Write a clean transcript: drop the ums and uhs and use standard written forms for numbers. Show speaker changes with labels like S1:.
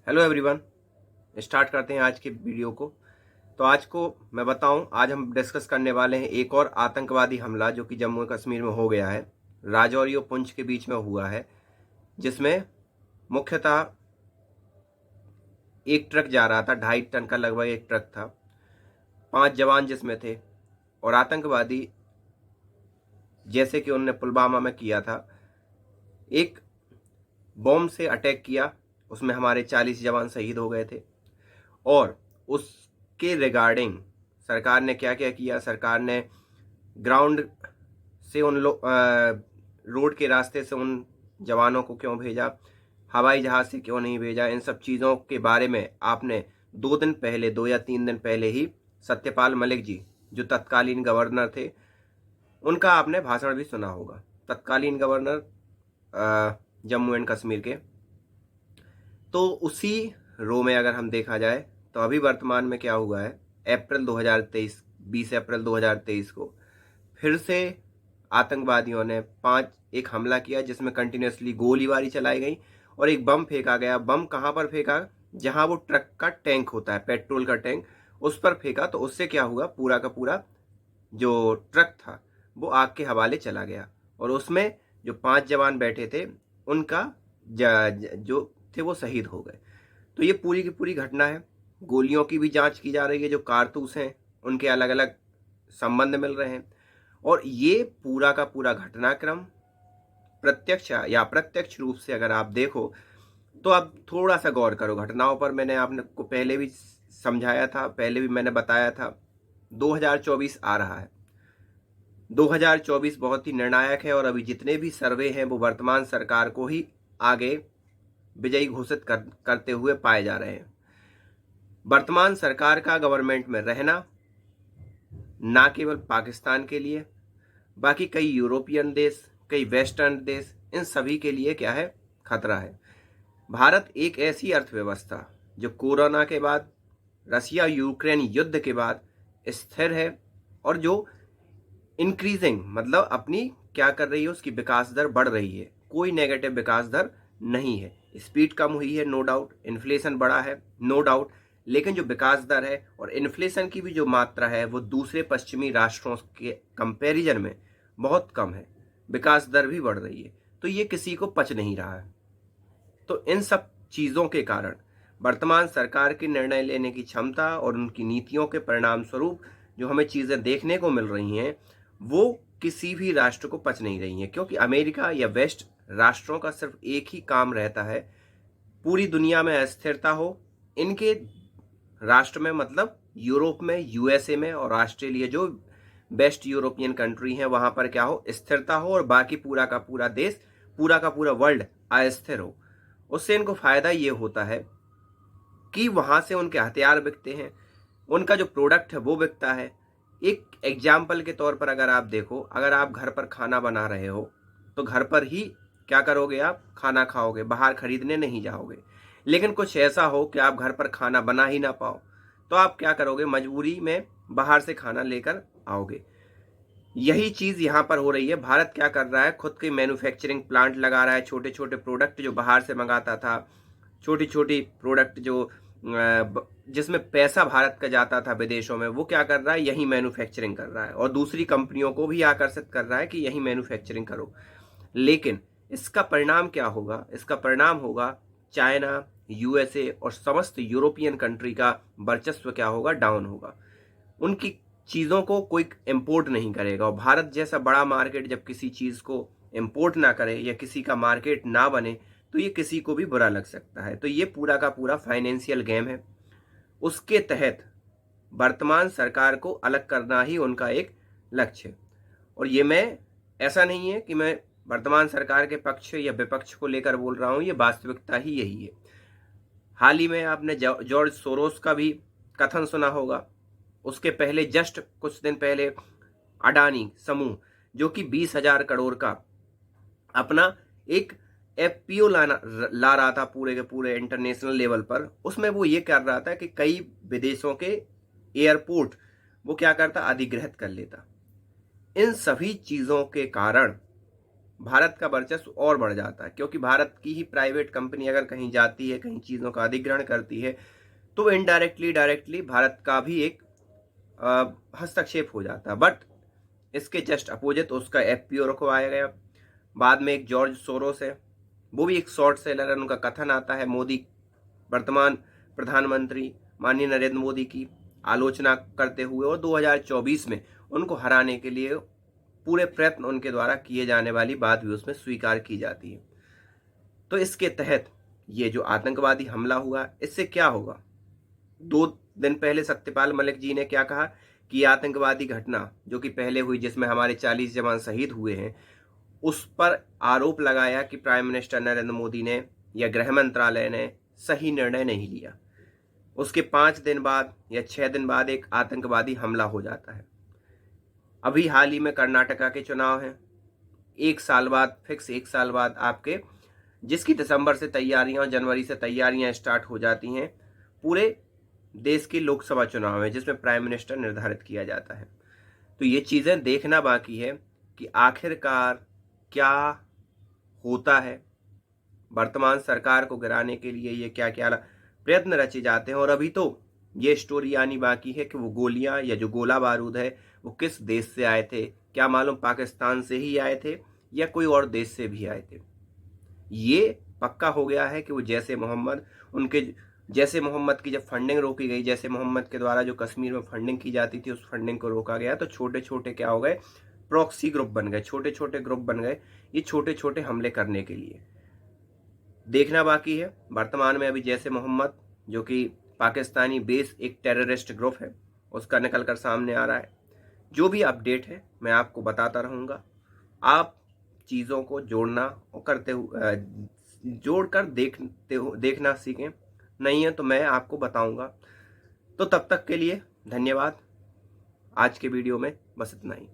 S1: Hello everyone. Start करते हैं आज के वीडियो को। तो आज को मैं बताऊं, आज हम डिस्कस करने वाले हैं एक और आतंकवादी हमला जो कि जम्मू कश्मीर में हो गया है। राजौरी और पुंछ के बीच में हुआ है, जिसमें मुख्यतः एक ट्रक जा रहा था, 2.5 टन का लगभग एक ट्रक था। 5 जवान जिसमें थे, और आतंकवादी जैसे कि उन्होंने पुलवामा में किया था, एक बॉम्ब से अटैक किया। उसमें हमारे 40 जवान शहीद हो गए थे। और उसके रिगार्डिंग सरकार ने क्या क्या किया। सरकार ने ग्राउंड से उन लोग रोड के रास्ते से उन जवानों को क्यों भेजा, हवाई जहाज से क्यों नहीं भेजा, इन सब चीज़ों के बारे में आपने 2 दिन पहले, 2 या 3 दिन पहले ही सत्यपाल मलिक जी, जो तत्कालीन गवर्नर थे, उनका आपने भाषण भी सुना होगा। तत्कालीन गवर्नर जम्मू एंड कश्मीर के। तो उसी रो में अगर हम देखा जाए तो अभी वर्तमान में क्या हुआ है, अप्रैल 2023, 20 अप्रैल 2023 को फिर से आतंकवादियों ने एक हमला किया, जिसमें कंटिन्यूसली गोलीबारी चलाई गई और एक बम फेंका गया। बम कहाँ पर फेंका? जहां वो ट्रक का टैंक होता है, पेट्रोल का टैंक, उस पर फेंका। तो उससे क्या हुआ, पूरा का पूरा जो ट्रक था वो आग के हवाले चला गया। और उसमें जो 5 जवान बैठे थे, उनका जो थे वो शहीद हो गए। तो ये पूरी की पूरी घटना है। गोलियों की भी जांच की जा रही है, जो कारतूस हैं उनके अलग अलग संबंध मिल रहे हैं। और ये पूरा का पूरा घटनाक्रम प्रत्यक्ष या अप्रत्यक्ष रूप से अगर आप देखो, तो आप थोड़ा सा गौर करो घटनाओं पर। मैंने आपने को पहले भी समझाया था, पहले भी मैंने बताया था। 2024 आ रहा है। 2024 बहुत ही निर्णायक है, और अभी जितने भी सर्वे हैं वो वर्तमान सरकार को ही आगे विजयी घोषित करते हुए पाए जा रहे हैं। वर्तमान सरकार का गवर्नमेंट में रहना ना केवल पाकिस्तान के लिए, बाकी कई यूरोपियन देश, कई वेस्टर्न देश, इन सभी के लिए क्या है, खतरा है। भारत एक ऐसी अर्थव्यवस्था जो कोरोना के बाद, रसिया यूक्रेन युद्ध के बाद स्थिर है, और जो इंक्रीजिंग मतलब अपनी क्या कर रही है, उसकी विकास दर बढ़ रही है। कोई नेगेटिव विकास दर नहीं है। स्पीड कम हुई है, नो डाउट। इन्फ्लेशन बढ़ा है, नो डाउट। लेकिन जो विकास दर है और इन्फ्लेशन की भी जो मात्रा है, वो दूसरे पश्चिमी राष्ट्रों के कंपैरिजन में बहुत कम है। विकास दर भी बढ़ रही है। तो ये किसी को पच नहीं रहा है। तो इन सब चीज़ों के कारण वर्तमान सरकार की निर्णय लेने की क्षमता और उनकी नीतियों के परिणाम स्वरूप जो हमें चीज़ें देखने को मिल रही हैं, वो किसी भी राष्ट्र को पच नहीं रही हैं। क्योंकि अमेरिका या वेस्ट राष्ट्रों का सिर्फ एक ही काम रहता है, पूरी दुनिया में अस्थिरता हो। इनके राष्ट्र में मतलब यूरोप में, यूएसए में और ऑस्ट्रेलिया, जो बेस्ट यूरोपियन कंट्री है, वहां पर क्या हो, स्थिरता हो, और बाकी पूरा का पूरा देश, पूरा का पूरा वर्ल्ड अस्थिर हो। उससे इनको फायदा ये होता है कि वहां से उनके हथियार बिकते हैं, उनका जो प्रोडक्ट है वो बिकता है। एक एग्जाम्पल के तौर पर अगर आप देखो, अगर आप घर पर खाना बना रहे हो तो घर पर ही क्या करोगे, आप खाना खाओगे, बाहर खरीदने नहीं जाओगे। लेकिन कुछ ऐसा हो कि आप घर पर खाना बना ही ना पाओ, तो आप क्या करोगे, मजबूरी में बाहर से खाना लेकर आओगे। यही चीज यहाँ पर हो रही है। भारत क्या कर रहा है, खुद के मैन्युफैक्चरिंग प्लांट लगा रहा है। छोटे छोटे प्रोडक्ट जो बाहर से मंगाता था, छोटी छोटी प्रोडक्ट जो जिसमें पैसा भारत का जाता था विदेशों में, वो क्या कर रहा है, यही मैन्युफैक्चरिंग कर रहा है। और दूसरी कंपनियों को भी आकर्षित कर रहा है कि यही मैन्युफैक्चरिंग करो। लेकिन इसका परिणाम क्या होगा? इसका परिणाम होगा चाइना, यूएसए और समस्त यूरोपियन कंट्री का वर्चस्व क्या होगा, डाउन होगा। उनकी चीज़ों को कोई इंपोर्ट नहीं करेगा। और भारत जैसा बड़ा मार्केट जब किसी चीज़ को इंपोर्ट ना करे या किसी का मार्केट ना बने, तो ये किसी को भी बुरा लग सकता है। तो ये पूरा का पूरा फाइनेंशियल गेम है। उसके तहत वर्तमान सरकार को अलग करना ही उनका एक लक्ष्य है। और ये मैं, ऐसा नहीं है कि मैं वर्तमान सरकार के पक्ष या विपक्ष को लेकर बोल रहा हूँ, ये वास्तविकता ही यही है। हाल ही में आपने जॉर्ज सोरोस का भी कथन सुना होगा। उसके पहले जस्ट कुछ दिन पहले अडानी समूह, जो कि 20,000 करोड़ का अपना एक एफपीओ ला रहा था पूरे के पूरे इंटरनेशनल लेवल पर, उसमें वो ये कर रहा था कि कई विदेशों के एयरपोर्ट वो क्या करता, अधिग्रहित कर लेता। इन सभी चीजों के कारण भारत का वर्चस्व और बढ़ जाता है, क्योंकि भारत की ही प्राइवेट कंपनी अगर कहीं जाती है, कहीं चीज़ों का अधिग्रहण करती है, तो इनडायरेक्टली डायरेक्टली भारत का भी एक हस्तक्षेप हो जाता है। बट इसके जस्ट अपोजिट उसका एफपीओ रुकवाया गया। बाद में एक जॉर्ज सोरोस है, वो भी एक शॉर्ट सेलर है। उनका कथन आता है मोदी, वर्तमान प्रधानमंत्री माननीय नरेंद्र मोदी की आलोचना करते हुए, और 2024 में उनको हराने के लिए पूरे प्रयत्न उनके द्वारा किए जाने वाली बात भी उसमें स्वीकार की जाती है। तो इसके तहत ये जो आतंकवादी हमला हुआ, इससे क्या होगा? 2 दिन पहले सत्यपाल मलिक जी ने क्या कहा कि आतंकवादी घटना जो कि पहले हुई, जिसमें हमारे 40 जवान शहीद हुए हैं, उस पर आरोप लगाया कि प्राइम मिनिस्टर नरेंद्र मोदी ने या गृह मंत्रालय ने सही निर्णय नहीं लिया। उसके 5 दिन बाद या 6 दिन बाद एक आतंकवादी हमला हो जाता है। अभी हाल ही में कर्नाटका के चुनाव हैं, 1 साल बाद, फिक्स 1 साल बाद आपके, जिसकी दिसंबर से तैयारियां और जनवरी से तैयारियां स्टार्ट हो जाती हैं, पूरे देश की लोकसभा चुनाव है जिसमें प्राइम मिनिस्टर निर्धारित किया जाता है। तो ये चीज़ें देखना बाकी है कि आखिरकार क्या होता है। वर्तमान सरकार को गिराने के लिए ये क्या क्या प्रयत्न रचे जाते हैं, और अभी तो ये स्टोरी आनी बाकी है कि वो गोलियां या जो गोला बारूद है वो किस देश से आए थे। क्या मालूम पाकिस्तान से ही आए थे या कोई और देश से भी आए थे। ये पक्का हो गया है कि वो जैसे मोहम्मद, उनके जैसे मोहम्मद की जब फंडिंग रोकी गई, जैसे मोहम्मद के द्वारा जो कश्मीर में फंडिंग की जाती थी उस फंडिंग को रोका गया, तो छोटे छोटे क्या हो गए, प्रॉक्सी ग्रुप बन गए, छोटे छोटे ग्रुप बन गए ये छोटे छोटे हमले करने के लिए। देखना बाकी है। वर्तमान में अभी जैसे मोहम्मद, जो कि पाकिस्तानी बेस एक टेररिस्ट ग्रुप है, उसका निकल कर सामने आ रहा है। जो भी अपडेट है मैं आपको बताता रहूँगा। आप चीज़ों को जोड़ना और करते हुए जोड़कर देखना सीखें, नहीं है तो मैं आपको बताऊंगा। तो तब तक के लिए धन्यवाद। आज के वीडियो में बस इतना ही।